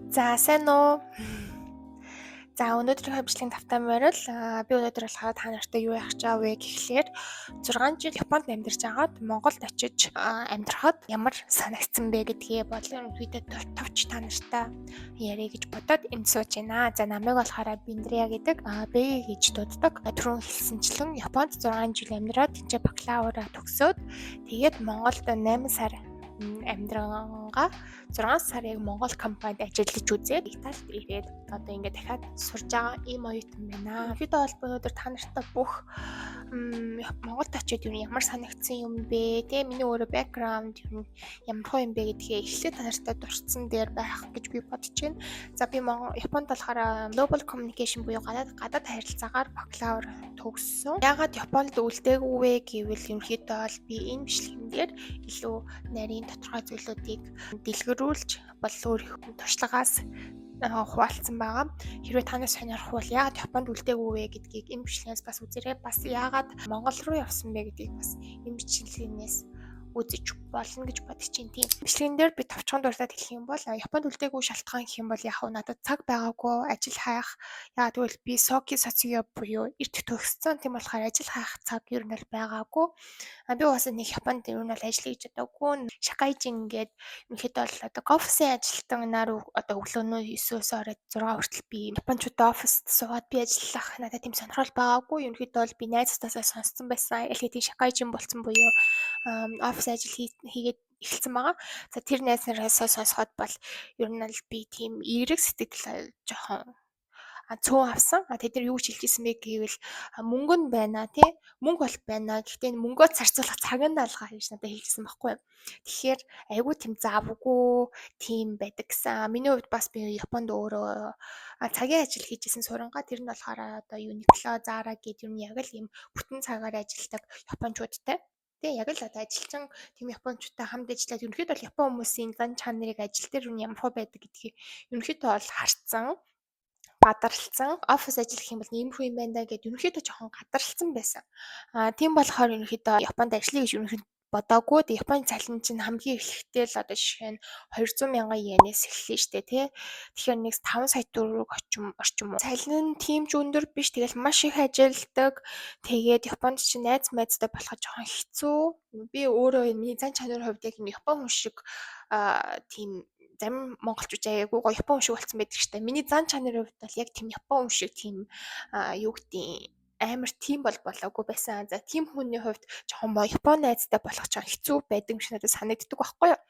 За сайн уу? За өнөөдрийн бичлэгийн тавтан байрал би өнөөдөр болохоор та нартай юу яах гэж байгаа вэ гэхлээр 6 жил Японд амьдарч агаад Монголд очиж амьдрахад ямар санагдсан бэ гэдгээ бодлон видео товч та нартай ярих гэж бодоод энд сууж байна. За намайг болохоор Биндрия гэдэг Б гэж дууддаг. Түрүүн хэлсэнчлэн Японд 6 жил амьдраад тэнцээ бакалавра төгсөөд тэгээд Монголд 8 сар амьдрангаа 6 сар яг Монгол компанид ажиллаж үзээд Италид ирээд одоо ингээд дахиад сурж байгаа ийм оюутан байна. Ерөнхийдөө бол өнөөдөр та нартай бүх Монголд очиод ямар санагдсан юм бэ? Тэгээ миний өөрөө бэкграунд ямар хөө юм бэ гэдгээ эхлээд та нартай дурдсан дээр байх гэж би бодож байна. За би Японд болохоор Global Communication буюу гадаад харилцаагаар бакалавр төгссөн. Яагаад Японд үлдээгүй вэ гэвэл ерөнхийдөө бол би энэ бичлэгэн дээр илүү нарийн тодорхой зүйлүүдийг дэлгэрүүлж болон өөрийнхөө туршлагаас хуваалцсан байгаа. Хэрвээ танаас сонирхох бол яагаад Японд үлдээгүй вэ гэдгийг энэ бичлэгээс бас үзээрэй. Бас яагаад Монгол руу явсан бэ гэдгийг бас энэ бичлэгнээс үзэж болно гэж бодож байна. Тийм. Бичлэгэн дээр би товчхон дурдаад хэлэх юм бол Японд үлдээгүй шалтгаан гэх юм бол яг уу надад цаг байгаагүй, ажил хайх. Яагаад гэвэл би Соки социо буюу эрт төгссөн. Тийм болохоор ажил хайх цаг ер нь бол байгаагүй. Би бас нэг Японд ер нь бол ажиллая гэж бодоогүй. Шакайжин ингээд ерөнхийдөө бол одоо офисын ажилтан нар одоо өглөөнөө 9-өөс ороод 6 хүртэл би Япончуудын оффист суугаад би ажиллах надад тийм сонирхол байгаагүй. Ерөнхийдөө бол би найзтайсаа сонссон байсан. LGBT шакайжин болсон буюу офис ажил хийгээд эхэлсэн байгаа. За тэр найз нараасаа сонсоход бол ер нь л би тийм эерэг сэтгэл жоохон цөөн авсан. Тэд нар юу гэж хэлжсэн бэ гэвэл мөнгө нь байна тий. Мөнгө бол байна. Гэхдээ мөнгөө зарцуулах цаг нь алгаа гэж надад хэлжсэн байхгүй юу. Тэгэхээр айгүй тийм завгүй тийм байдаг гэсэн. Миний хувьд бас би Японд өөрөө цагийн ажил хийжсэн сурангаа тэр нь болохоор одоо Uniqlo, Zara гэдэг юм яг л ийм бүтэн цагаар ажилладаг Япончуудтай. Тэ яг л одоо ажилчин тийм Япончуудтай хамт ажиллаад ерөнхийдөө бол Япон хүмүүсийн зан чанарыг ажил дээр ямар хөө байдаг гэдгийг ерөнхийдөө бол харцсан, гадарлцсан. Офис ажил гэх юм бол иймэрхүү юм байна да гэд ерөнхийдөө жоохон гадарлцсан байсан. Тийм болохоор ерөнхийдөө Японд ажиллая гэж ерөнхийдөө бодоогүй. Тэгээ Японы цалин чинь хамгийн эхлэхдээ л одоо жишээ нь 200 мянган йенээс эхэлнэ штэ тий. Тэгэхээр нэг 5 сая төгрөг орчим уу. Цалин нь тийм ч өндөр биш. Тэгэл маш их ажилдаг. Тэгээд Японд чинь найз майзтай болоход жоохон хэцүү. Би өөрөө миний зан чанарын хувьд яг Япон хүн шиг тийм зарим монголчууд аяагүй гоё Япон хүн шиг болсон байдаг штэ. Миний зан чанарын хувьд бол яг тийм Япон хүн шиг тийм юу гэдгийг амар тийм болоогүй байсан. За тийм хүний хувьд жоохон Япон найзтай болох жоохон хэцүү байдаг юм шиг надад санагддаг байхгүй юу.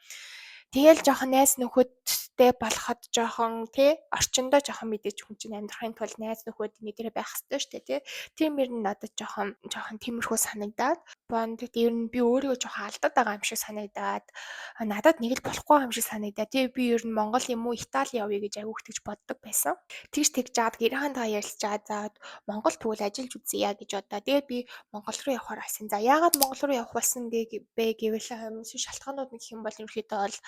Тэгэл жоохон найз нөхөдтэй болоход жоохон тий орчиндөө жоохон мэдээж хүн чинь амьдрахын тулд найз нөхөд нэгээрээ байх хэрэгтэй шүү дээ тий. Тийм ер нь надад жоохон тиймэрхүү санагдаад бонд ер нь би өөрийгөө жоохон алдаад байгаа юм шиг санагдаад надад нэг л болохгүй юм шиг санагдаад тий би ер нь Монгол юм уу Итали явъя гэж аягүй итгэж боддог байсан. Тэгж жаад гэрийнхэнтэйгээ ярилцаад заад Монгол тэгвэл ажиллаж үзье гэж бодоо. Тэгээд би Монгол руу явахаар болсон. За яагаад Монгол руу явах болсон бэ гэвэл шалтгаанууд нэг юм бол ерөөхдөө бол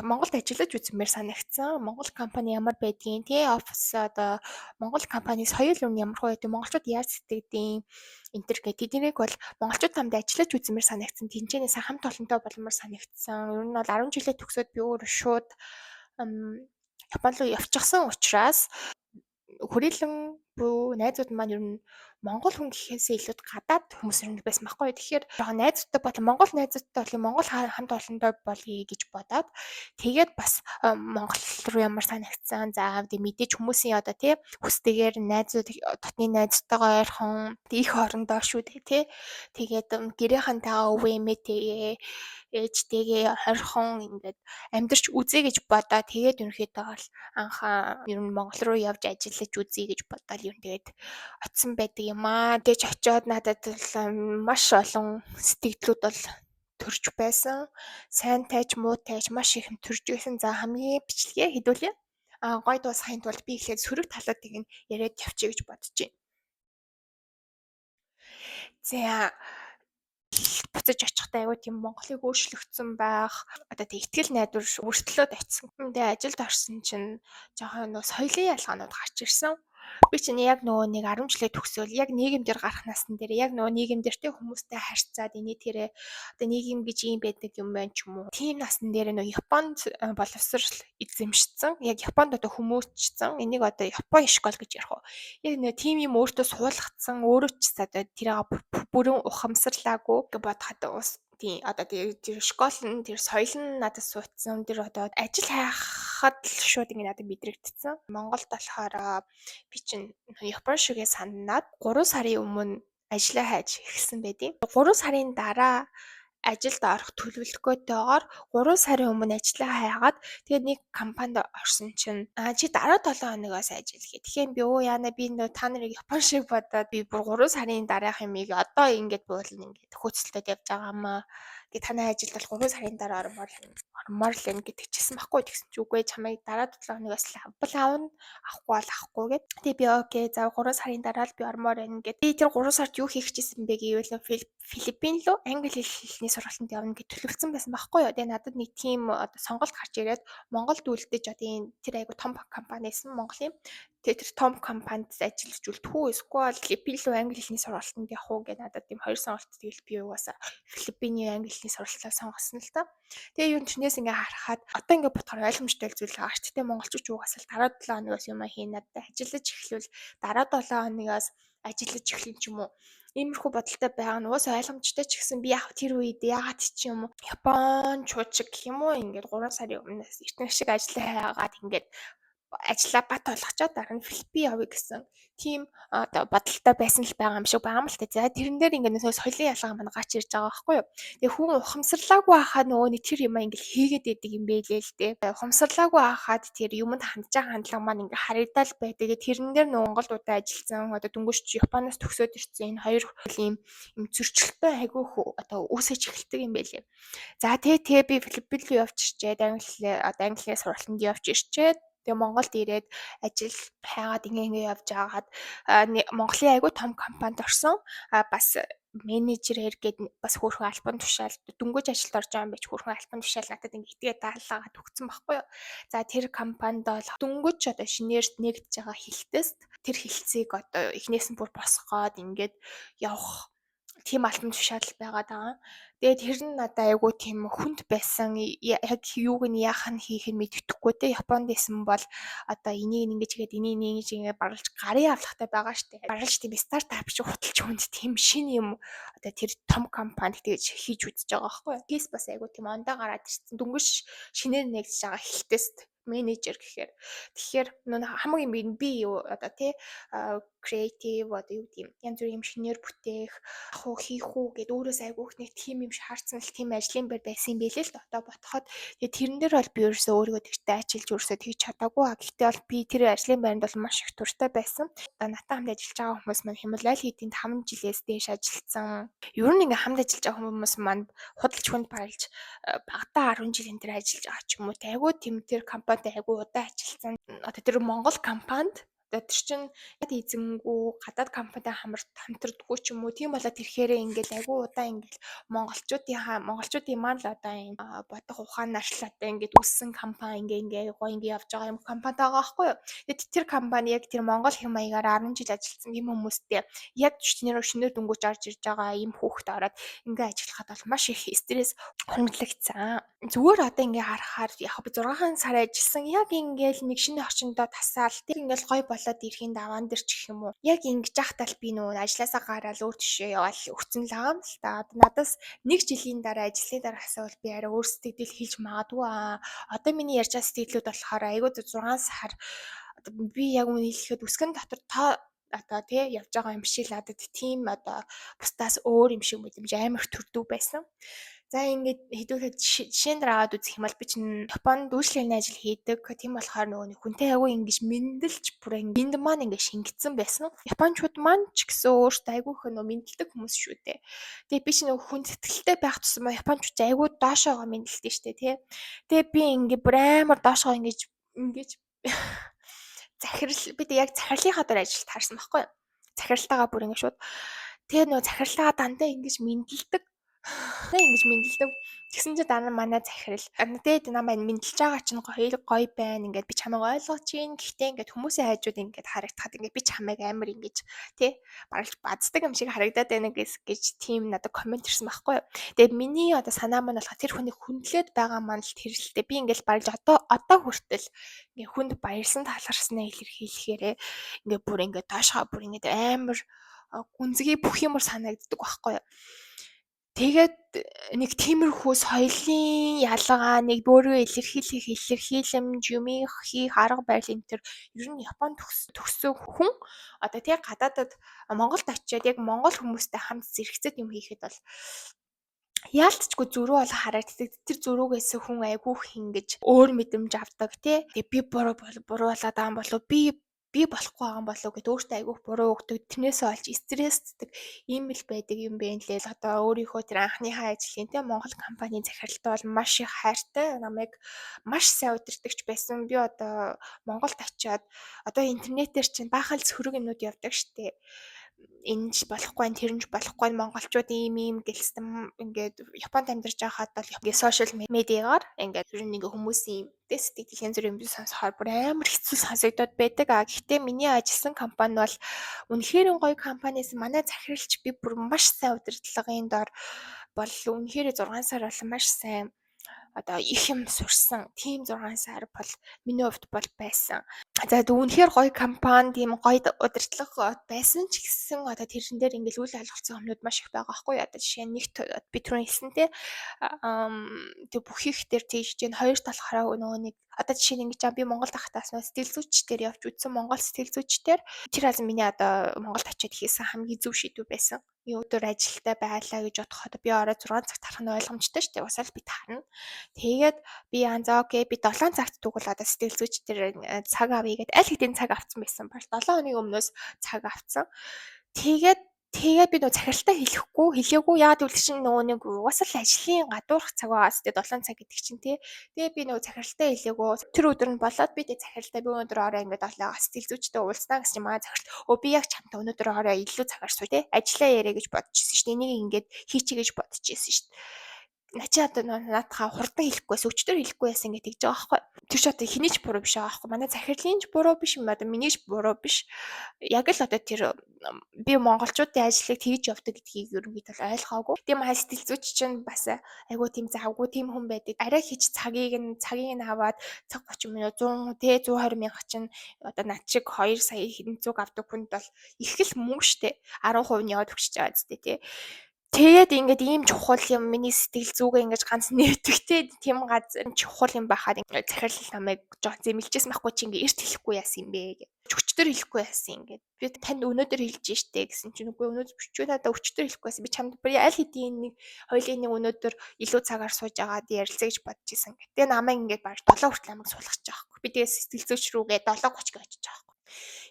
Монголд ажиллаж үзмээр санагдсан. Монгол компани ямар байдгийг тий офис одоо Монгол компани соёл юм ямар хөө гэдэг монголчууд яаж сэтгэдیں۔ Энтэр гэх тэднийг бол монголчууд хамт ажиллаж үзмээр санагдсан. Тэнцэнээс хамт олонтой болмоор санагдсан. Ер нь бол 10 жилээ төгсөөд би өөрөө шууд Япон руу явчихсан учраас хүрээлэн буюу найзууд маань ер нь Монгол хүн гэхээсээ илүү гадаад хүмүүс юм байсан байхгүй. Тэгэхээр жоохон найзуудтай болон Монгол найзуудтай болон Монгол хамт олонтой болъё гэж бодоод тэгээд бас Монгол руу ямар санагдсан. За мэдээж хүмүүсийн одоо тий хүстэйгээр найзууд дотны найзтайгаа ойрхон их орондоо шүү дээ тий. Тэгээд гэрийнхэнтэйгээ өвөө эмээтэйгээ ээжтэйгээ ойрхон ингээд амьдарч үзье гэж бодоо. Тэгээд ерөнхийдөө бол анхаа ер нь Монгол руу явж ажиллаж үзье гэж бодоод ер нь тэгээд очсон байдаг юм аа. Тэгж очиод надад маш олон сэтгэлдлүүд бол төрж байсан. Сайнтай ч муутай ч маш их юм төрж байсан. За хамгийн бичлэгээ хэдүүлье. Гой дуусахын тулд би ихлээр сөрөг талуудыг нь яриад явчих гэж бодож байна. За буцаж очихдаа аягүй тийм Монголыг өөрчлөгдсөн байх. Одоо тэг ихтгэл найдвар өөрчлөлтөд очсон. Тэгээ ажилд орсон чинь жоохон соёлын ялгаанууд гарч ирсэн. Би чинь яг нөгөө нэг 10 жилээ төгсөөл яг нийгэмдэр гарах насн дээр яг нөгөө нийгэмдэртэй хүмүүстэй харьцаад энэ тэрэ одоо нийгэм гэж юм байдаг юм байна ч юм уу. Тийм насн дээр нөгөө Японд боловсрал эзэмшсэн. Яг Японд одоо хүмүүжсэн. Энийг одоо Японы школ гэж ярих уу. Яг нэг тийм юм өөртөө суулгацсан, өөрөө ч одоо тэрийг бүрэн ухамсарлаагүй гэж бодоход ус тийм одоо тэр школ нь тэр соёл нь надад суудсан. Тэр одоо ажил хайхад л шууд ингэ надад мэдрэгдсэн. Монголд болохоор би чинь Япон шигээ санаад 3 сарын өмнө ажлаа хайж эхэлсэн байдیں۔ 3 сарын дараа ажилд орох төлөвлөгөөтэйгээр 3 сарын өмнө ажлаа хайгаад тэгээд нэг компанид орсон чинь чи дараа 7 хоногоос ажил гээ. Тэгэхээр би яана би нөө та нарыг Япон шиг бодоод би бүр 3 сарын дараах юмыг одоо ингэж буулна ингэж хөөцөлтөд явж байгаа маа. Гэ танай ажилд бол 3 сарын дараа ормоор л энэ гэж тэгчихсэн байхгүй. Тэгсэн чи үгүй чамайг дараа 7 хоногоос л авбал аавна авахгүй бол авахгүй гэд. Тэгээ би окей за 3 сарын дараа л би ормоор байна гэд. Би тэр 3 сард юу хийх гэжсэн бэ гэвэл Филиппин руу англи хэлний сургалтанд явна гэж төлөвлөсөн байсан байхгүй юу. Тэгээ надад нэг тийм одоо сонголт гарч ирээд Монголд үлдэж одоо тэр айгу том компанисэн Монголын тэр том компанид ажиллаж үлдэх үү эсвэл Филиппин руу англи хэлний сургалтанд явах уу гэдэг надад тийм хоёр сонголт тэгэл би угаасаа Филиппиний англи хэлний сургалтаа сонгосон л та. Тэгээ юу тэрнээс ингээ харахад одоо ингээ бодохоор ойлгомжтой зүйл байгаа ш. Тэгтээ монголчууд угаасаа л дараа 7 хоногоос юм хийнэ надад ажиллаж эхлүүл дараа 7 хоногоос ажиллаж эхлэн ч юм уу. Иймэрхүү бодолтой байгаа нь уус ойлгомжтой ч гэсэн би яг тэр үед яагаад ч юм уу Япончууд шиг гэх юм уу ингээд 3 сарын өмнөөс эртний шиг ажиллаа хайгаад ингээд ажлаа бат болгочоод дараа нь Филиппин явъя гэсэн тийм одоо бодолтой байсан л байгаа юм шиг байгаа юм л та. За тэрэн дээр ингээд нөө соёлын ялгаа маань гач ирж байгаа байхгүй юу. Тэгээ хүн ухамсарлаагүй байхад нөгөө нэг тэр юм ингээд хийгээд идэг юм байлээ л дээ. Ухамсарлаагүй байхад тэр юмд хандж байгаа хандлага маань ингээд харагдал байдаг. Тэгээ тэрэн дээр нөгөө Монголд удаа ажилласан одоо дөнгөж Японоос төгсөөд ирсэн энэ хоёр ийм зөрчилтэй айгүй одоо үүсэж эхэлдэг юм байлээ. За тэгээ би Филиппин руу явж ирчээд англи сургалтанд явж ирчээд тэгээ Монголд ирээд ажил хайгаад ингээ явж байгаад Монголын айгүй том компанид орсон. Бас менежерээр гээд бас хөөрхөн альбан тушаал дөнгөж ажилд орж байгаа юм байж хөөрхөн альбан тушаал надад ингээ итгээ даалгаад өгсөн байхгүй юу. За тэр компанид бол дөнгөж одоо шинээр нэгдэж байгаа хилтэст тэр хилцгийг одоо эхнээс нь бүр босгоод ингээд явах тийм альбан тушаал байгаад байгаа. Тэгээд тэр нь надад айгүй тийм хүнд байсан. Яг юуг нь яах нь хийх нь мэддэхгүй те. Японд исэн бол одоо энийг ингэж хийгээд энийг ингэж ингэ баралж гарын авлахтай байгаа штэ. Баралж тийм стартап шиг худалч хүнд тийм шинэ юм одоо тэр том компанид тэгж хийж үзэж байгаа байхгүй. Кейс бас айгүй тийм ондоо гараад ирсэн. Дөнгөж шинээр нэгдэж байгаа хэлтэст менежер гэхээр тэгэхээр хамгийн би одоо тий креатив одоо юу гэдэг юм янз бүрийн юм шинээр бүтээх ахуу хийх үү гэд өөрөөс айгүйх нэг тим юм шаардсан л тийм ажлын байр байсан юм байлээ л одоо ботход тэгээ тэрэн дээр бол би өөрөөсөө өөрийгөө тэгтээ ажиллаж өөрөөсөө тэгж чадаагүй гэхдээ бол би тэр ажлын байранд бол маш их туртай байсан одоо натаа хамт ажиллаж байгаа хүмүүс маань Хималай хийдийн 5 жилээс дээш ажилласан ер нь ингээм хамт ажиллаж байгаа хүмүүс маань худалч хүнд барилж багадаа 10 жилийн дээр ажиллаж байгаа ч юм уу айгүй тийм тэр компанид айгүй удаа ажилласан одоо тэр Монгол компанид одоо тэр чинь яд эзэнгүү гадаад компанитай хамтардаггүй ч юм уу тийм болоод тэрхээрээ ингээл айгүй удаа ингээл монголчуудын маань л одоо энэ бодох ухаанаар л одоо ингээд үссэн компани ингээ гоё ингээ явж байгаа юм компани байгаа байхгүй юу. Тэгээд тэр компани яг тэр Монгол хэм маягаар 10 жил ажилласан юм хүмүүстэй яг шинээр дөнгөж орж ирж байгаа юм хүүхэд ороод ингээ ажиллахад бол маш их стресс хөндлөгцсөн. Зүгээр одоо ингээ харахаар яг би 6 сар ажилласан яг ингээл нэг шинэ орчиндөө тасаал тэр ингээл гоё болоод ирэхийн даваан дэр ч гэх юм уу. Яг ингэж яхтал би нөө ажилласаа гараад өөр тишээ яваал өгцөн л байгаа юм л та. Надаас нэг жилийн дараа ажлын дараа асуувал би арай өөр сэтгэл хэлж магадгүй аа. Одоо миний ярьж байгаа сэтгэлүүд болохоор айгүй 6 сар одоо би яг үнэ хэлэхэд үсгэн дотор одоо тий явж байгаа юм шиг л надад тийм одоо бусдаас өөр юм шиг мэдэмж амар төрдөг байсан. За ингээд хэдүүлээ жишээн дээр аваад үзэх юм бол би чинь Японд үйлчлэгийн ажил хийдэг. Тийм болохоор нөгөө нэг хүнтэй агуу ингэж мэндэлж бүр энд маань ингэ шингэцсэн байсан. Япончууд маань ч гэсэн өөртөө агуух нөгөө мэндэлдэг хүмүүс шүү дээ. Тэгээ би чинь нөгөө хүн сэтгэлтэй байх тусам Япончууд агуу доошоогоо мэндэлдэг штэ тий. Тэгээ би ингэ бүр амар доошоо ингэж би яг захирлынхаа дээр ажилд таарсан байхгүй юу. Захиралтайгаа бүр ингэ шууд тэгээ нөгөө захирлаа дандаа ингэж мэндэлдэг. Тэ ингэж мэдлдэг. Тэгсэн чинь дараа нь манай захирал дээд намайг мэдлж байгаа чинь гоё байна. Ингээд би чамайг ойлгож чинь. Гэхдээ ингээд хүмүүсийн хайжууд ингээд харагдахад ингээд би чамайг амар ингэж тий баралж баддаг юм шиг харагдаад байна гэж тийм надад комент ирсэн байхгүй юу. Тэгээд миний одоо санаа маань болохоо тэр хүнийг хүндлээд байгаа маань л тэрэлтэй. Би ингээд баралж одоо хүртэл ингээд хүнд баярсан талархснаа илэрхийлэхээрээ ингээд бүр ингээд доошоо бүр ингээд амар гүнзгий бүх юмар санагддаг байхгүй юу. Тэгээд нэг тиймэрхүү соёлын ялгаа, нэг өөрөө илэрхийлэх илэрхийлэмж, юмыг хийх арга барил энэ төр ер нь Японд төгссөн хүн одоо тий гадаадад Монголд очиод яг монгол хүмүүстэй хамт зэрэгцээд юм хийхэд бол яалтчгүй зөрүү бол харагддаг. Тэр зөрүүгээс хүн айгүй их ингэж өөр мэдрэмж авдаг тий. Тэгээ би буруу болоод байгаа юм болов би болохгүй байгаа юм болов гэд өөртөө айгүй буруу өгдөг. Тэрнээсээ олж стресстэй ийм л байдаг юм бэ лээ л одоо өөрийнхөө тэр анхныхаа ажлын тий Монгол компанийн захиралтай бол маш их хайртай. Намайг маш сайн удирдахч байсан. Би одоо Монголд очиод одоо интернетээр чинь баахал сөрөг юмнууд явдаг штэ. Энэч болохгүй, тэрнч болохгүй монголчууд ийм гэлсэн ингээд Японд амьдарч байхад бол ингээд сошиал медиагаар ингээд ер нь ингээ хүмүүсийн сэтгэл янз бүрийн юм сонсохоор бүр амар хэцүү сонсогдоод байдаг. Гэхдээ миний ажилласан компани бол үнэхээр гоё компаниэс манай захиралч би бүр маш сайн удирдлагын дор бол үнэхээр 6 сар бол маш сайн одоо их юм сурсан. Тим 6 сар бол миний хувьд бол байсан. За үнэхээр гоё компани, тийм гоё удирдлага байсан ч гэсэн одоо тэрэн дээр ингээл үйл алгацсан юмнууд маш их байгаа байхгүй юу? Одоо жишээ нь нэгт би түрүү хэлсэнтэй тэг бүх их дээр тийж чинь хоёр талаараа нөгөө нэг одоо жишээ нь ингэж би Монголд ахтаас сэтгэл зүйчдэр явж үзсэн Монгол сэтгэл зүйчдэр тэр аз миний одоо Монголд очиод хийсэн хамгийн зөв шийдвэр байсан. Өдөр ажилтаа байлаа гэж бодоход би орой 6 цагт тарах нь ойлгомжтой шүү дээ. Усаал би таарна. Тэгээд би за окей би 7 цагт тэгвэл одоо сэтгэл зүйчдэр цаг авъя гэд аль хэдийн цаг авсан байсан бол 7 хоногийн өмнөөс цаг авсан. Тэгээд би нөгөө захиралтай хэлээгүй яагаад гэвэл чинь нөгөө нэг уусаал ажлын гадуурх цаг байгаас тэгээ 7 цаг гэдэг чинь тий. Тэгээ би нөгөө захиралтай хэлээгүй тэр өдөр нь болоод би тэгээ захиралтай би өнөөдөр орой ингээд олоогоо сэтгэл зүйчтэй уулзнаа гэсэн чинь манай захирал би яг чамтай өнөөдөр орой илүү цагаар сууя тий. Ажиллаа яриа гэж бодчихсон шүү дээ. Энийг ингээд хийчихье гэж бодчихсон шүү дээ. Начи одоо наадхаа хурдан хэлэхгүйс өчтөр хэлэхгүй яасан гэж тэгж байгаа байхгүй. Тэр ч одоо хэний ч буруу биш байгаа байхгүй. Манай захирлын ч буруу биш юм одоо миний ч буруу биш. Яг л одоо тэр би монголчуудын ажлыг тэгж явдаг гэдгийг ерөнхийдөө ойлгоогүй. Тийм сэтгэл зүйч чинь бас айгуу тийм завгүй тийм хүн байдаг. Арай хич цагийг нь аваад цаг 30 минут 100 тэ 120 мянга чинь одоо над шиг 2 сая хэдэн зүг авдаг хүнд бол их л мөнгө штэ 10% нь яваад өгч байгаа зү тэ. Тэгээд ингээд ийм чухал юм миний сэтгэл зүгээ ингэж ганц нээвдэгтэй тийм газар чухал юм байхад ингээд захирал намайг жоо зэмлэжсэн байхгүй чи ингээд эрт хэлэхгүй яасан юм бэ гэж. Өчтөр хэлэхгүй яасан ингээд. Би танд өнөөдөр хэлж штэ гэсэн чинь үгүй өнөөдөр өчтөр надаа өчтөр хэлэхгүйсэн. Би чамд би аль хэдийн нэг хоёлын нэг өнөөдөр илүү цагаар сууж агаад ярилцъя гэж бодож исэн. Тэгээ намайг ингээд баг 7 хүртэл амиг суулгах гэж байгаа байхгүй. Би тэгээ сэтгэл зүйч рүүгээ 7:30 гэж очиж байгаа.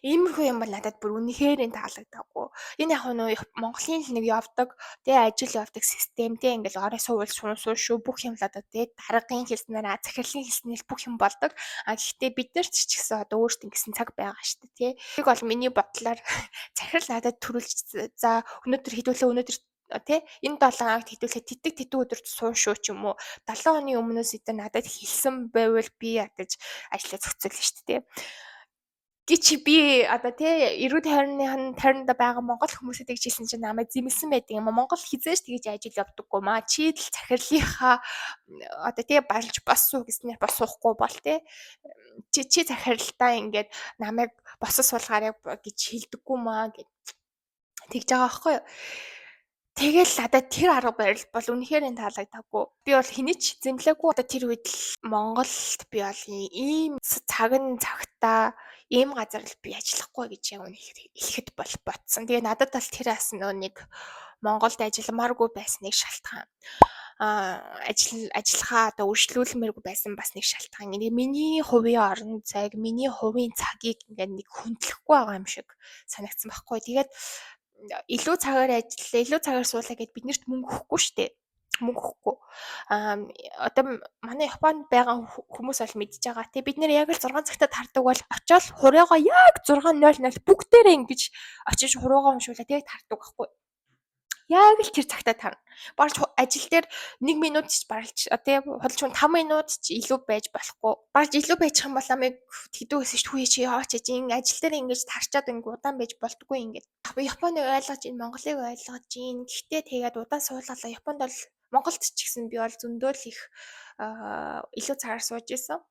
Иймэрхүү юм бол надад бүр үнэхээр таалагдаагүй. Энэ яг нөө Монголын л нэг явдаг, тэгээ ажил явдаг систем тэгээ ингээл орой суувал шүү бүх юм л одоо тэгээ даргын хэлснээр захирлын хэлснээр бүх юм болдог. Гэхдээ бид нар ч гэсэн одоо өөртөө ингэсэн цаг байгаа шүү дээ тий. Тэг бол миний бодлоор захирал надад төрүүлж за өнөөдөр хэдүүлээ тий энэ 7 хоногт хэдүүлээ тэтг өдөрт суун шүү ч юм уу 7 хоногийн өмнөөс идэ надад хэлсэн байвал би ядаж ажлаа зохицуулна шүү дээ тий. Гэвч би одоо тий эрүүл тойрноо байгаа монгол хүмүүсэд гэж хэлсэн чинь намайг зэмлсэн байдаг юм. Монгол хизээж тэгж ажил явдаггүй маа. Чи л захирлынхаа одоо тий барилж босуу гэснээр босуухгүй бол тий чи захиралтаа ингээд намайг босос суулгаарай гэж хэлдэггүй маа гэж тэгж байгаа байхгүй юу. Тэгэл надад тэр арга барил бол үнэхээр таалагдаагүй. Би бол хэний ч зэмлээгүй. Одоо тэр үед л Монголд би бол ийм цагтаа ийм газар л би ажиллахгүй гэж яг хэлэхэд бол ботсон. Тэгээ надад бол тэр бас нэг Монголд ажилламааргүй байсныг шалтгаан. Ажиллахаа одоо үргэлжлүүлмээргүй байсан бас нэг шалтгаан. Ингээ миний хувийн орон зайг, миний хувийн цагийг ингээ нэг хөндлөхгүй байгаа юм шиг санагдсан байхгүй. Тэгээд илүү цагаар ажиллаа, илүү цагаар суулаа гэд биднэрт мөнгө өгөхгүй шүү дээ. Мөнгө өгөхгүй. Одоо манай Японд байгаа хүмүүс бол мэдж байгаа. Тэ бид нэр яг л 6 цагтаа тардаг бол очиод хураагаа яг 6:00 бүгдээрээ ингэж очиж хураагаа уншуулаа тэгээд тардаг байхгүй. Яг л тэр цагтаа тарна. Барж ажил дээр 1 минут ч баралж тий худалч 5 минут ч илүү байж болохгүй. Барж илүү байчих юм бол намайг тэгдэгсэн шүү дээ. Чи яваач чинь ажил дээр ингэж тарчаад ингэ удаан байж болтгүй ингээд. Японы ойлгож ийн Монголыг ойлгож ийн. Гэхдээ тэгээд удаан суулгалаа Японд бол Монголд ч гэсэн би бол зөндөө л их илүү цагаар сууж исэн.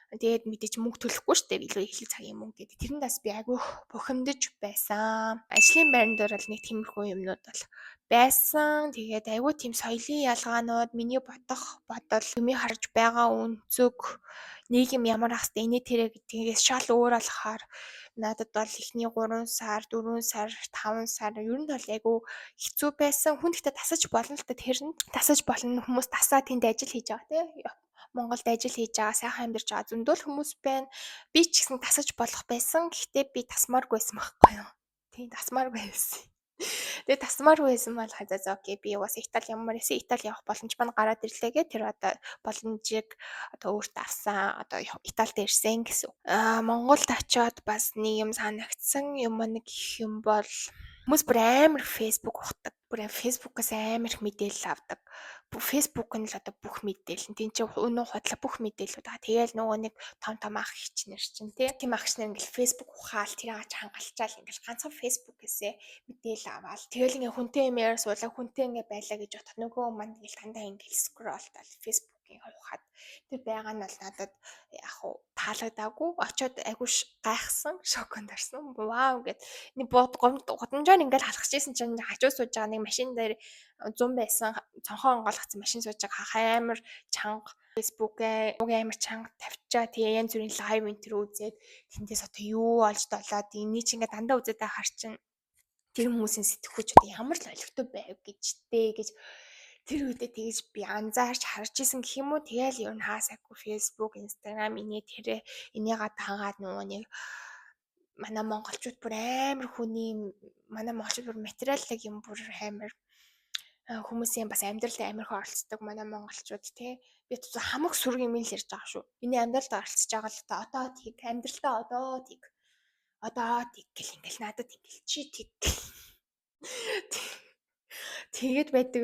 Тэгээд мэдээч мөнгө төлөхгүй шүү дээ. Илүү их цагийн мөнгө гэдэг. Тэрэндээс би айгүй бухимдаж байсан. Ажлын байран дээр бол нэг тиймэрхүү юмнууд бол байсан. Тэгээд айгүй тийм соёлын ялгаанууд, миний бодох бодол, юмыг харж байгаа өнцөг, нийгэм ямар ах хэвээр инээ тэрэ гэдгээс шал өөр болохоор надад бол эхний 3 сар, 4 сар, 5 сар ер нь бол айгүй хэцүү байсан. Хүн гэхдээ тасаж болно л та тэр нь тасаж болно. Хүмүүс тасаа тэнд ажил хийж байгаа тийм Монголд ажил хийж байгаа, сайхан амьдарч байгаа зөндөө л хүмүүс байна. Би ч гэсэн тасаж болох байсан. Гэхдээ би тасмааргүй байсан байхгүй юу? Тийм тасмааргүй байсан. Тэгээ тасмааргүй байсан бол хазаа окей би бас Итали ямар эсвэл Итали явах боломж маань гараад ирлээ гэ тэр одоо боломжийг одоо өөртөө авсан одоо Италид ирсэн гэсэн. Монголд очиод бас нэг юм санагдсан юм нэг их юм бол хүмүүс бүр амар фейсбુક ухдаг. Бүр фейсбુકээс амар их мэдээлэл авдаг. Фейсбુક нь л одоо бүх мэдээлэл. Тин чи өнөө худлаа бүх мэдээлэлүүд байгаа. Тэгээл нөгөө нэг том ах хичнэр чинь тийм ах хичнэр ингээл фейсбુક ухаал тэр аач хангалчаал ингээл ганцхан фейсбુકээсээ мэдээлэл аваад тэгэл ингээ хүнтэй юм яриа суулаа хүнтэй ингээ байлаа гэж бодох нөгөө манд ингээл дандаа ингээл скролтал фейсбુકийн ухаад тэр байгаа нь бол надад яг уу таалагдаагүй очиод айгуу гайхсан шоконд орсон вау гэд нэг годамжаар ингээл халахчихсэн чинь хажуу сууж байгаа нэг машин дээр 100 байсан цонхоо онгойлгоцсон машин сууж байгаа амар чанга фейсбુકээ амар чанга тавьчаа тэгээ янз бүрийн лайв энтер үзээд тэндээс одоо юу олж долоод энийг чи ингээ дандаа үзээд байгаа хар чинь тэр хүмүүсийн сэтгхүүч одоо ямар л олигтой байв гэж тэр үедээ тэгэж би анзаарч харж исэн гэх юм уу тэгэл ер нь хаасаагүй фейсбુક инстаграм энийгээ дагаад нөгөө нэг манай монголчууд бүр амар манай монголчууд бүр материаллык юм бүр амар хүмүүсийн бас амьдралд амархан оролцдог манай монголчууд тий би хамаг сүрэг юм л ярьж байгаа шүү. Миний амьдралд оролцож байгаа л одоо тийг амьдралдаа одоо тийг гэл ингээл надад ингээл чи тийг тэгээд байдаг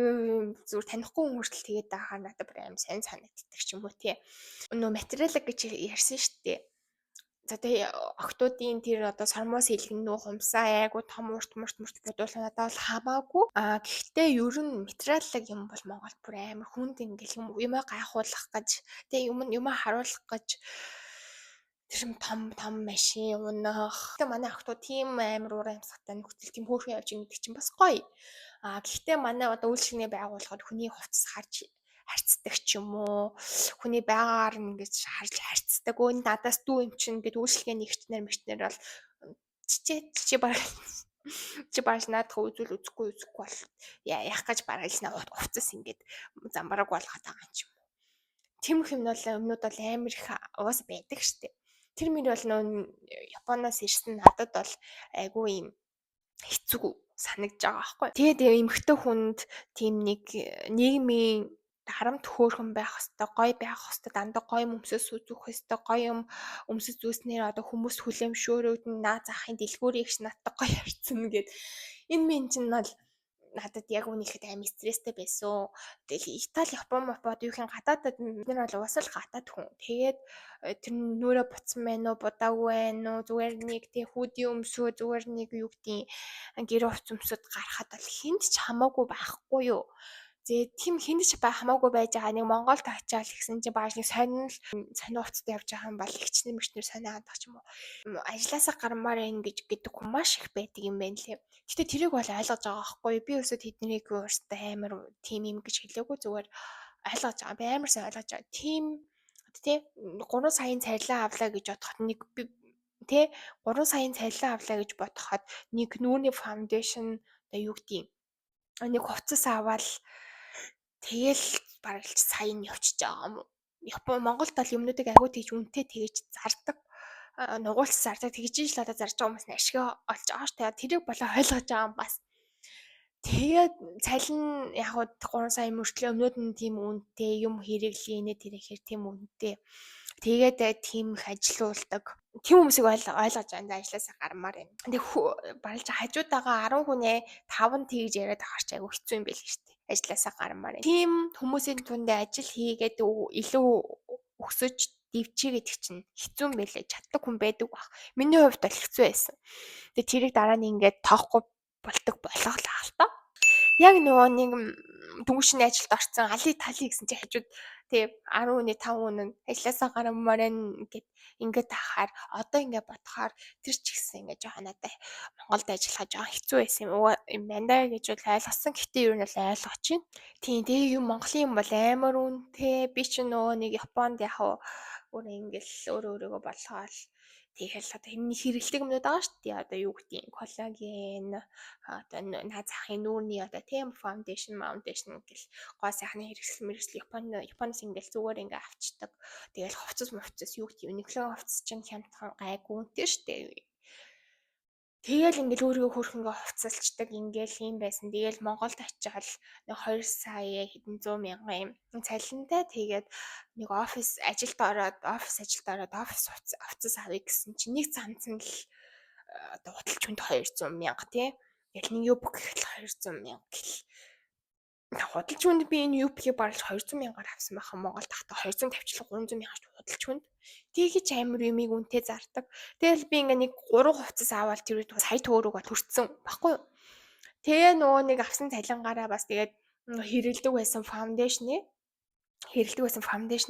зүгээр танихгүй хүн хүртэл тэгээд байхаар надад бүр аим сайн санагддаг ч юм уу тий. Нөө материалыг гэж ярьсан шүү дээ. За тэгээ октоодын тэр одоо сормоос илгэн нөө хумсаа айгу том урт бодуулах надад бол хамаагүй. Гэхдээ ер нь материаллык юм бол Монгол бүр амар хүнд ингээл юм гайхуулах гэж тэгээ юм харуулах гэж тэр том машин унах. Тэгээ манай октоо тийм амар уран амьсгалтай нөхцөл тийм хөөрхөн явж байгаа гэдэг чинь бас гоё. Гэхдээ манай одоо үйлчлэгний байгууллагад хүний хувцас харьцдаг ч юм уу хүний байгаагаар ингэж харж харьцдаг өө надаас дүү юм чинь гэд үйлчлэгээний нэгчнэр мэгчнэр бол чи бараг наадах үзүүл үзэхгүй бол яах гэж бараг л хувцас ингэж замбараг болгоод байгаа юм ч юм уу. Тиймэрх юмнууд бол амар их уус байдаг штеп. Тэр мөр бол нөө Японоос ирсэн надад бол айгүй юм хэцүү санагдж байгаа байхгүй. Тэгээд эмэгтэй хүнд тийм нэг нийгмийн харамт хөөрхөн байх хэвээр гоё байх хэвээр дандаа гоё өмсөс үзүүлэх хэвээр гоё юм өмсөс зүүснээр одоо хүмүүс хүлэмжшөөрөөд наа захын дэлгүүрийгч надад гоё харцсан гэд энэ минь чинь бол надад яг үнэхээр амар стресстэй байсан. Тэгэл Итали, Япон, юухийн гадаадад бид нар бол уусаал гадаад хүн. Тэгээд тэр нүрэ буцсан байна уу, будаагүй байна уу, зүгээр нэг тий хүүдийн өмсөө, зүгээр нэг юу гэдгийг гэр хувц өмсөд гарахад бол хинт ч хамаагүй байхгүй юу. Тийм хинт ч хамаагүй байж байгаа нэг Монголд очиал гэсэн чи багш нэг сонин хувцтай явж байгаа юм бол ихчнэр мэгчнэр сониад байгаа ч юм уу. Ажлаасаа гармаар гэдэг хүн маш их байдаг юм байна лээ. Гэтэ тэрийг бол ойлгож байгаа байхгүй. Би өсөд тэднийг өөртөө амар тим юм гэж хэлээгүй зүгээр ойлгож байгаа. Би амар сайн ойлгож байгаа. Тим тий 3 саяын цалин авлаа гэж бодоход нэг тий 3 саяын цалин авлаа гэж бодоход нэг нүүрний фаундейшн одоо юу гэдгийг нэг хувцас аваад тэгэл бараг л саяын явчихж байгаа юм уу. Япон Монголд бол юмнуудыг агуу тэгж үнэтэй тэгж зардаг. Нугуулс зардаг тэгж ижил одоо зарж байгаа хүмүүс ашиг олж байгаа ш. Тэгээд тэрийг болоо ойлгож байгаа юм бас. Тэгээд цалин яг 3 сая мөртлөө өмнөд нь тийм үнэтэй юм хэрэглээ нэ тэр ихээр тийм үнэтэй. Тэгээд тийм их ажилуулдаг. тийм хүмүүсийг ойлгож байна. Ажлаасаа гармаар байна. Тэг барилж хажуудаага 10 хүнээ 5 нь тэгж яриад ахарч айгу хэцүү юм байл шүү дээ. Ажлаасаа гармаар байна. Тийм хүмүүсийн түндэ ажил хийгээд илүү өсөж дивчээ гэдэг чинь хэцүү юм байлээ. Чаддаг хүн байдаг баг. Миний хувьд бол хэцүү байсан. Тэгээ тэрийг дараа нь ингээд тоохгүй болдог болгох л аа л та. Яг нөгөө нэг дөнгөшний ажилд орсон али тали гэсэн чи хажууд тий 10 хүний 5 хүн нь ажилласаа гарамаар ингээд тахаар одоо ингээд бодохоор тэр ч ихсэн ингээд жоохон надад Монголд ажиллахаа жоохон хэцүү байсан юм байна да гэж бол ойлгосон. Гэтээ ер нь бол ойлгож байна. Тийм тэгээ юм Монголын юм бол амар үнэтэй. Би ч нөгөө нэг Японд яхав өөрөө ингээд өөрийгөө болгоол тэгэл одоо энэ хэрэглэг юмнууд байгаа шүү дээ. Одоо юу гэдэг нь коллаген одоо наад захын нүүрний одоо тийм фаундейшн гэл гоо сайхны хэрэгсэл Японоос ингээл зүгээр ингээ авчдаг. Тэгэл хувцас юу гэдэг Uniqlo хувцас чинь хямдхан гайгүй үнэтэй шүү дээ. Тэгэл ингээл өөрийгөө хөрх ингээ хувцалцдаг ингээл юм байсан. Тэгэл Монголд очиод нэг 2 сая хэдэн 100 мянган юм цалинтай тэгээд нэг офис ажилд ороод офис хувцас авъя гэсэн чинь нэг цанц нь л одоо худалч хүнд 200 мянга тий. Тэгэл нэг юб гэхэл 200 мянга гэл. Худалч хүнд би энэ юбхийг барж 200 мянгаар авсан байхад Монголд тахта 250 300 мянгаш худалч хүнд. Тэгэж амар юмыг үнэтэй зардаг. Тэгэл би ингээ нэг 3 хувцас аваад тэр сая төгрөг бол хүртсэн баггүй юу. Тэгээ нөгөө нэг авсан цалингаараа бас тэгээд хэрэлдэг байсан фаундейшн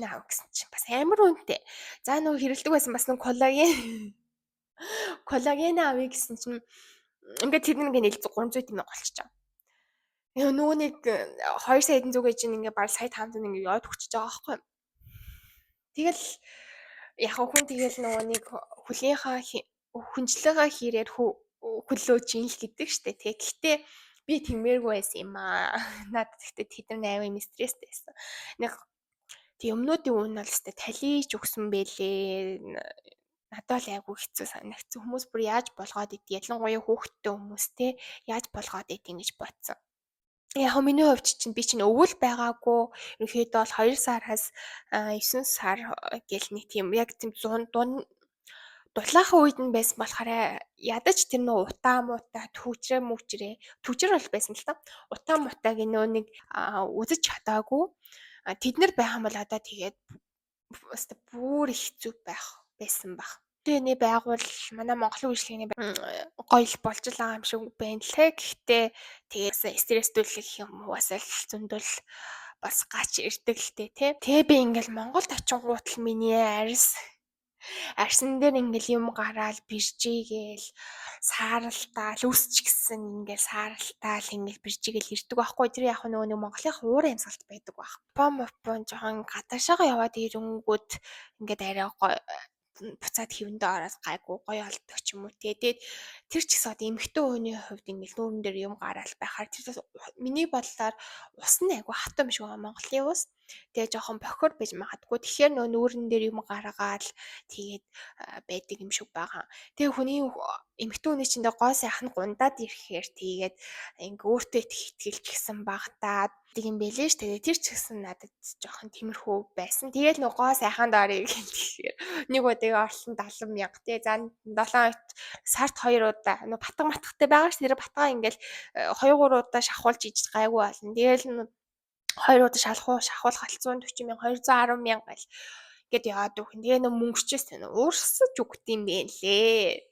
авах гэсэн чинь бас амар үнэтэй. За нөгөө хэрэлдэг байсан бас нэг коллаген авъя гэсэн чинь ингээд тэр нэг нэлээд 300 төгрөг болчихоо. Нөгөө нэг 2 сая эдэн зүг гэж ингээ баг сая 500 ингээ яваад өгчөж байгаа байхгүй. Тэгэл яг хүн тэгэл нөгөө нэг хүнчлэгээ хийрээр хөлөөж ин л гэдэг штэ. Гэхдээ би тэгмээргүй байсан юм аа. Надад гэхдээ тэдэн 8 юм стресстэй байсан. Нэг тийм юмнуудын үн бол өстой талийж өгсөн бэлээ. Надад л айгүй хэцүү санагдсан. Хүмүүс бүр яаж болгоод идэв. Ялангуяа хүүхдтэй хүмүүс те яаж болгоод идэв гэж бодсон. Яг миний хувьд чинь би чинь өвөл байгаагүй. Ерөнхийдөө бол 2 сараас 9 сар гэл нэг тийм яг тийм дулаахан үед нь байсан болохоор ядаж тэр нөө утаа муута түүчрээ бол байсан л та. Утаа мутаг нөө нэг үзэж чадаагүй. Тэд нар байх юм бол одоо тэгээд бүр хэцүү байсан баг. Тэний байгуул манай Монголын үйлчлэгээний гоё л болж байгаа юм шиг байна лээ. Гэхдээ тэгээд стресстүүлэх юм уус л зөндөл бас гач ирдэг л тий. Тэгээ би ингээл Монголд очингууд л миний арьсан дээр ингээл юм гараал биржигээл сааралтаал үсч гисэн ингээл сааралтаал ингээл биржигээл ирдэг байхгүй. Тэр яг нөгөө нэг Монголын уур амьсгалт байдаг баг. Япон жоохон гадаашаага яваад ирэнгүүт ингээд арай гоё буцаад хөвөндөө ороод гайгүй гоё олдог ч юм уу тэгээд тэр ч гэсэн одоо эмэгтэй хүний хувьд ингээл нүүрэн дээр юм гараал байхаар тэр миний бодлоор ус нь айгүй хатан биш байгаа Монголын ус тэгээ жоохон бохор байж магадгүй тэгэхээр нүүрэн дээр юм гаргаал тэгээд байдаг юм шиг байгаа. Тэгээ хүний эмэгтэй хүний чинь гоо сайхан гундаад ирэхээр тэгээд ингээ өөртөө итгэж гисэн багтаад тийм байлээ ш. Тэгээ тэр ч гэсэн надад жоохон тиймэрхүү байсан. Тэгээд гоо сайхан даарыг гэхээр нэг удаа орлон 70 мянга тий. За 7 сард 2 удаа батга матхтай байгаа ш. Тэр батгаа ингээл 2 3 удаа шахуулж иж гайгүй болно. Тэгээл 2 удаа шахуулах 140 мянга 210 мянга гэл ингээд яваад өгөх. Тэгээ мөнгөчөөс уурсаж өгдөм байлээ.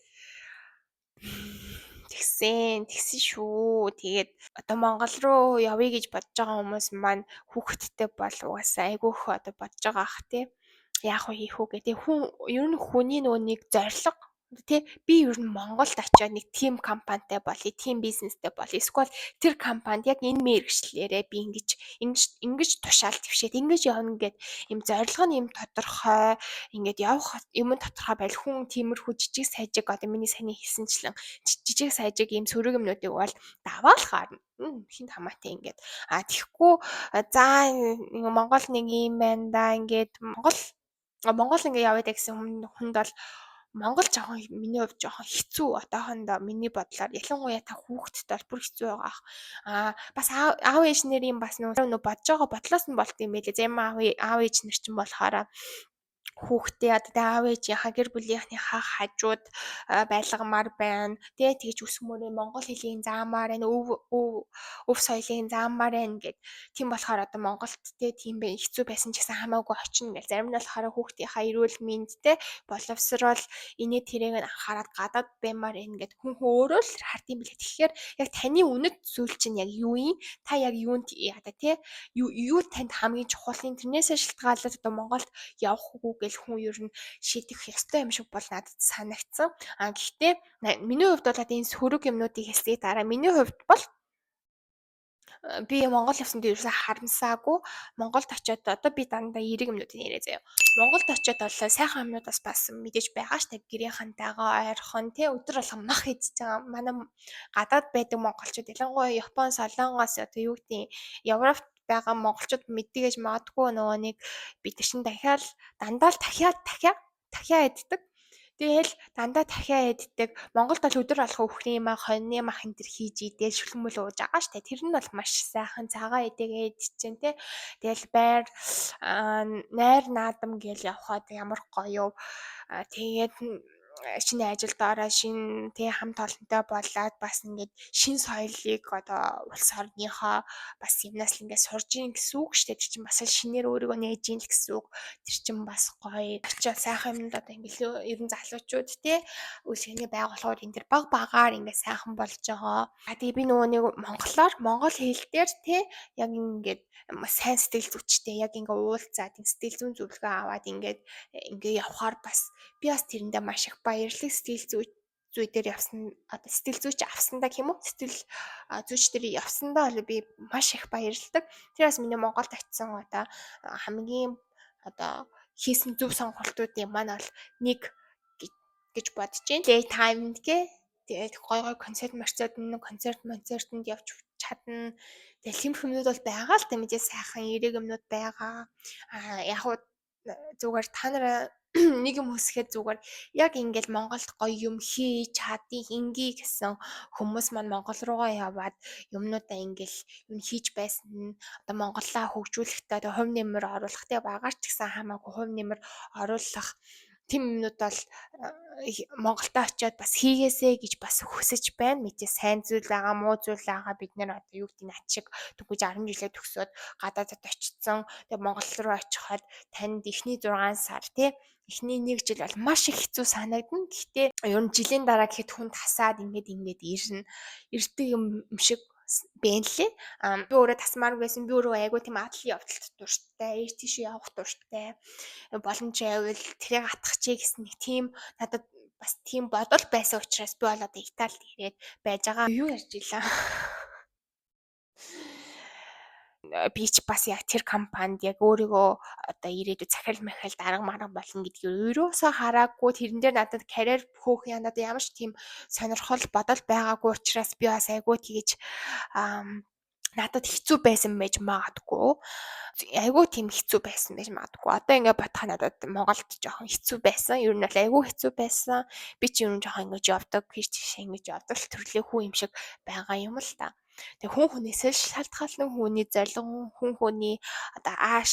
Тэгсэн шүү. Тэгээд одоо Монгол руу явъя гэж бодож байгаа хүмүүс маань хүүхэдтэй бол угаасаа айгүйх одоо бодож байгаа ах тий. Яах вэ хийх үү гэдэг. Ер нь хүний нөгөө нэг зорилго тий би ер нь Монголд очиод нэг team компанитай болъё, team бизнестэй болъё. Эсвэл тэр компанид яг энэ мэргэжлээрээ би ингэж тушаал твшээд ингэж явна гэд юм зорилго нь юм тодорхой ингээд явах юм тодорхой байл хүн тиймэрхүү жижиг сажиг одоо миний саний хэлсэнчлэн жижиг сажиг юм сөрөг юмнуудыг бол даваал харна. Хинт хамаатай ингээд тэгэхгүй за Монгол нэг юм байна да ингээд Монгол ингээ яваад гэсэн хүнд бол Монгол жоохон миний хувьд жоохон хэцүү одоохондоо миний бодлоор ялангуяа та хүүхэдтэй бол бүр хэцүү байгаа. Бас аав ээж нарын бас нөө бодож байгаа бодлоос нь болт юм байлээ. Зарим аав ээж нар чинь болохоор хүүхдээ одоо аав ээжийнхаа гэр бүлийнхнийхээ хажууд байлгамаар байна. Тэгж өсмөрөө монгол хэлийг заамаар байна. Өв соёлыг заамаар байна гэд. Тийм болохоор одоо Монголд тийм хэцүү байсан ч гэсэн хамаагүй очино гэл. Зарим нь болохоор хүүхдийнхаа эрүүл мэндтэй боловсрол инээ тэрэг нь анхаарал гадаад баймаар байна гэд хүн өөрөө л хардсан билээ. Тэгэхээр яг таны үнэт зүйл чинь яг юу юм? Та яг юунд яада тий? Юу танд хамгийн чухал юм? Тэрнээсээ шалтгаалаад одоо Монголд явах уу гэл хүн ер нь шийдэх ёстой юм шиг бол надад санагдсан. Гэхдээ миний хувьд бол энэ сөрөг юмнуудыг хэлсний дараа миний хувьд бол би Монгол явсанд ерөөсөө харамсаагүй. Монголд очиод одоо би дандаа эерэг юмнуудыг яриа заяа. Монголд очиод бол сайхан юмнуудаас бас мэдээж байгаа штэ. Гэрийнхантайгаа ойрхон тий өдөр болгон мах идчихэж байгаа. Манай гадаад байдаг монголчууд ялангуяа Япон, Солонгос одоо юу гэдэг Европт байгаа монголчууд мэддэгэж магадгүй нөгөө нэг бид чинь дахиад дандаа л дахиа иддэг. Тэгэл дандаа дахиа иддэг. Монголд бол өдөр алга өхрийн мах, хоньны мах энэ төр хийж идэл шүлмөл ууж байгаа штэ. Тэр нь бол маш сайхан цагаан идэгээ идчихэн тий. Тэгэл байр найр наадам гэл явхад ямар гоё. Тэгээд шинэ ажилд ороо шинэ тий хамт олонтой болоод бас ингээд шинэ соёлыг одоо улс орныхоо бас юмнаас л ингээд сурж ийн гэсэн үг шүү дээ. Тэр чинь бас шинээр өөрийгөө нээж ийн л гэсэн үг. Тэр чинь бас гоё. Очоо сайхан юмд одоо ингээд ерөн залуучууд тий үйлчлэгээний байгууллагууд энэ төр багаар ингээд сайхан болж байгаа. Тэгээ би нөгөө нэг монгол хэл дээр тий яг ингээд сайн сэтгэл зүйчтэй яг ингээд уулзаад сэтгэл зүйн зөвлөгөө аваад ингээд явхаар бас би бас тэрэндээ маш их баярлаг. Сэтгэл зүй дээр явсан одоо сэтгэл зүйч авсандаа гэх юм уу сэтгэл зүйч дээр явсандаа бол би маш их баярлдаг. Тэр бас миний Монголд очисон одоо хамгийн одоо хийсэн зөв сонголтуудын маань бол нэг гэж бодож байна. Daytime гээ тэгээд гой концертэнд явж чадна. Тэгээд тийм хүмүүс бол байгаа л та мэдээ сайхан эерэг юмнууд байгаа. Яг хуу зүгээр та нараа нэг юм хүсэхэд зүгээр яг ингээд Монголд гоё юм хийж чадъя ингээ гэсэн хүмүүс маань Монгол руугаа яваад юмнуудаа ингээл юм хийж байсан одоо Монголаа хөгжүүлэхдээ одоо хувь нэмэр оруулах тий багаар ч гэсэн хамаагүй хувь нэмэр оруулах тийм юмнууд бол Монголдо очиод бас хийгээсэй гэж бас хүсэж байна. Мэдээ сайн зүйл байгаа, муу зүйл байгаа. Бид нэр одоо юу гэдэг над шиг түгэж 10 жилээ төгсөөд гадаадд очсон. Тэгээ Монгол руу очиход танд эхний 6 сар тий эхний 1 жил бол маш их хэцүү санагдана. Гэхдээ ер нь жилийн дараа гэхэд хүн тасаад ингээд ирнэ. Ирдэг юм шиг бэн лээ. Би өөрөө тасмаар байсан. Би өөрөө айгуу тийм атлын явдалт дуртай, тийш явах дуртай. Боломж байвал тэрийг атгахчээ гэсэн нэг тийм надад бас тийм бодол байсан учраас би бол одоо Италид ирээд байж байгаа. Юу ярьж илаа? Би ч бас яг тэр компанид яг өөрийгөө одоо ирээдүйд захирал махал дарга марга болно гэдгийг ерөөсөө хараагүй тэрэн дээр надад карьер хөөх надад ямар ч тийм сонирхол бодол байгаагүй учраас би бас айгүй тэгэж надад хэцүү байсан байж магадгүй. Айгүй тийм хэцүү байсан байж магадгүй. Одоо ингээд бодох надад Монголд жоохон хэцүү байсан. Ер нь бол айгүй хэцүү байсан. Би ч ер нь жоохон ингэж явдаг, хийж ингэж явдаг төрлийн хүн юм шиг байгаа юм л та. Тэг хүн хүнээс шалтгаална хүний зорилго хүн хүний одоо ааш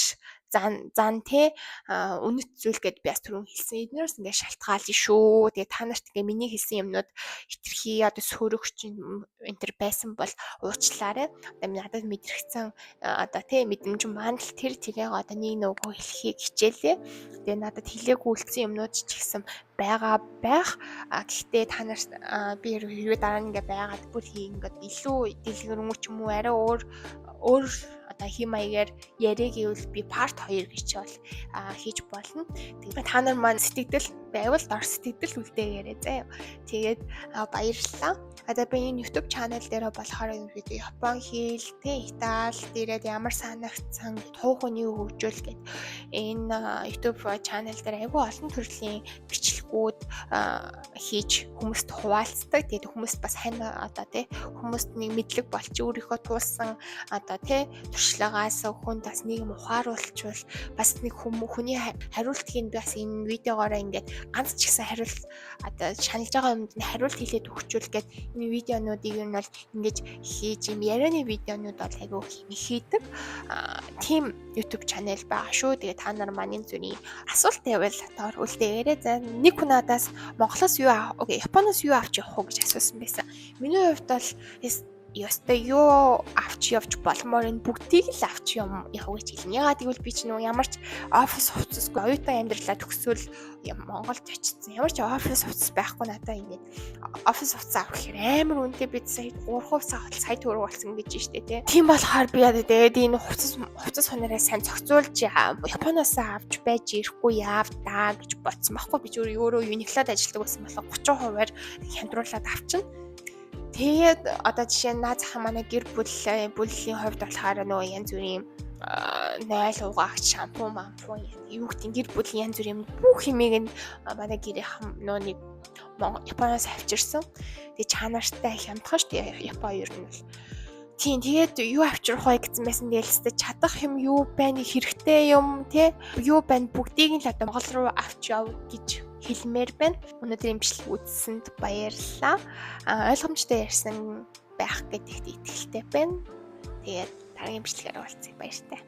зан тий үнэт зүйл гэд би бас түрүүн хэлсэн. Эднээс ингээд шалтгаална шүү. Тэгээ та нарт ингээ миний хэлсэн юмнууд хитрхи одоо сөрөгч энэ төр байсан бол уучлаарай. Одоо надад мэдрэгцэн одоо тий мэдрэмж маань л тэрийг одоо нэг нөгөө хэлхийг хичээлээ. Тэгээ надад хэлээгүй үлдсэн юмнууд ч гэсэн байгаа байх. Гэхдээ та нарт би хэрвээ дараа нь ингээ байгаад бүр ингээд илүү дэлгэрэнгүй ч юм уу арай өөр одоо хим маягаар яриа гэвэл би part 2 гэж бол хийж болно. Тэгээд та нар маань сэтгэл байвал дор сэтгэл үлдээгээрэй заяа. Тэгээд баярлалаа. Одоо би энэ YouTube channel дээр болохоор ерөөдөө Япон хэл, Итали дээрээ ямар санагдсан туухны хөгжүүл гэд энэ YouTube channel дээр айгүй олон төрлийн бичлэгүүд хийж хүмүүст хуваалцдаг. Тэгээд хүмүүст бас хань одоо тий хүмүүст нэг мэдлэг болч өөрийнхөө туулсан одоо тий туршлагаас хүнд бас нэг юм ухааруулчвал бас нэг хүний хариултыг нь бас энэ видеогоор ингээд ганц ч гэсэн хариулт одоо шаналж байгаа юмд нь хариулт хэлээд өгчүүл гээд энэ видеонуудыг нь бол ингэж хийж юм ярианы видеонууд бол айгүй хийдэг. Тим YouTube channel байгаа шүү. Тэгээ та нар маань энэ зүрийн асуулт байвал доор үлдээгээрэй. За нэг хүн надаас Монголоос юу Японоос юу авч явах уу гэж асуусан байсан. Миний хувьд бол ёстой юу авч явж болмоор энэ бүгдийг л авч явах гэж хэлнэ. Ягаад гэвэл би ч ямар ч офис хувцасгүй оюутан амьдралаа төгсөөл Монголд очсон. Ямар ч офис хувцас байхгүй надаа ингээд офис хувцас авах хэрэг амар үнэтэй бид сая 3% сая төгрөг болсон гэж штэ тий. Тийм болохоор би яа тэгээд энэ хувцас хонороо сайн зохицуулж Японоос авч байж ирэхгүй яав даа гэж бодсон байхгүй. Би өөрөө Uniqlo-д ажилладаг байсан болохоор 30%-аар хямдруулаад авчин. Тэгээд одоо жишээ нь наад захын манай гэр бүлийн хувьд болохоор нөгөө янз бүрийн 0% агч шампунь юу гэдэг гэр бүлийн янз бүрийн бүх хэмээг нь манай гэрийн нөөник Японоос авчирсан. Тэгээд чанартай хямдхан шүү дээ Япон ер нь бол. Тийм тэгээд юу авчрах вэ гэсэн байсан дээлстэй чадах юм юу байна хэрэгтэй юм те юу байна бүгдийг нь л одоо Монгол руу авч яв гэж хэлмээр байна. Өнөөдөр имжлэг үзсэнд баярлалаа. Ойлгомжтой ярьсан байх гэдэгт итгэлтэй байна. Тэгээд дараагийн имжлэгээр уулзъя баяртай.